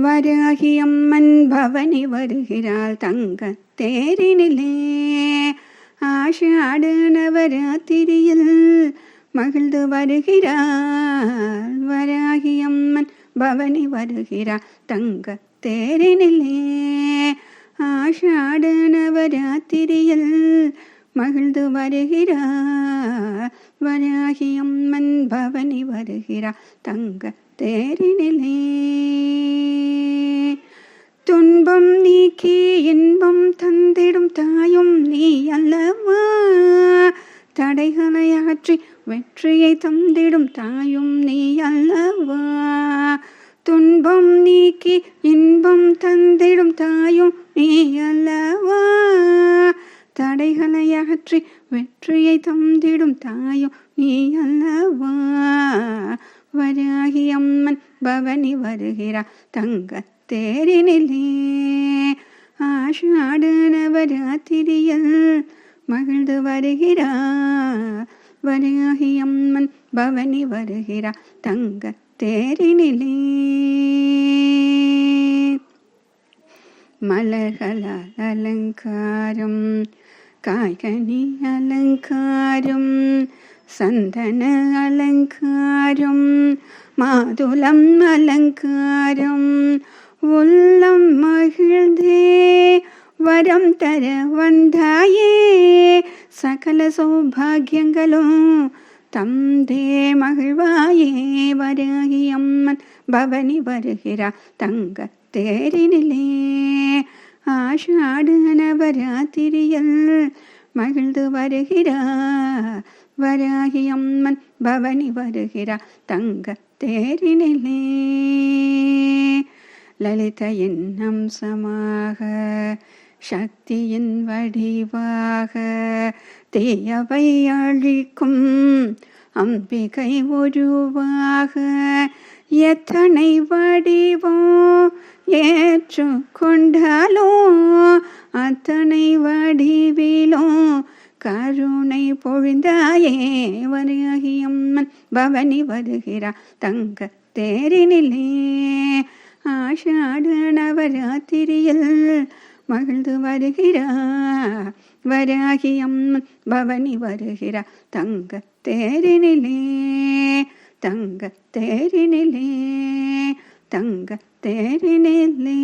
வராகி அம்மன் பவனி வருகிறாள் தங்கத் தேரினிலே. ஆஷாட நவராத்திரியில் மகிழ்ந்து வருகிறாள். வராகி அம்மன் பவனி வருகிறாள் தங்கத் தேரினிலே. ஆஷாட நவராத்திரியில் மகிழ்ந்து வருகிறாள். வராகி அம்மன் பவனி வருகிறாள் தங்கத் தேரினிலே. துன்பம் நீக்கி இன்பம் தந்திடும் தாயும் நீ அல்லவா. தடைகளை அகற்றி வெற்றியை தந்திடும் தாயும் நீ அல்லவா. துன்பம் நீக்கி இன்பம் தந்திடும் தாயும் நீ அல்லவா. தடைகளை அகற்றி வெற்றியை தந்திடும் தாயும் நீ அல்லவா. வராகி அம்மன் பவனி வருகிறாள் தங்கத் தேரினிலே. ஆஷாட நவராத்திரியில் மகிழ்ந்து வருகிறாள். வராகி அம்மன் பவனி வருகிறாள் தங்கத் தேரினிலே. மலர்களால் அலங்காரம், காய்கனி அலங்காரம், சந்தன அலங்காரம், மாதுளம் அலங்காரம், உள்ளம் மகிழ்ந்தே வரம் தர வந்தாயே. சகல சௌபாகியங்களும் தந்தே மகிழ்வாயே. வராகி அம்மன் பவனி வருகிறாள் தங்கத் தேரினிலே. ஆஷாட நவராத்திரியில் மகிழ்ந்து வருகிறாள். வராகி அம்மன் பவனி வருகிறாள் தங்கத் தேரினிலே. லலிதையின் அம்சமாக, சக்தியின் வடிவாக, தீயவை அழிக்கும் அம்பிகை உருவாக, எத்தனை வடிவோ ஏற்று கொண்டாலோ அத்தனை வடிவிலோ கருணை பொழிந்தாயே. வராகி அம்மன் பவனி வருகிறாள் தங்கத் தேரினிலே. ஆஷாட நவராத்திரியில் மகிழ்ந்து வருகிறாள். வராகி அம்மன் பவனி வருகிறாள் தங்கத் தேரினிலே. தங்கத் தேரினிலே. தங்கத் தேரினிலே.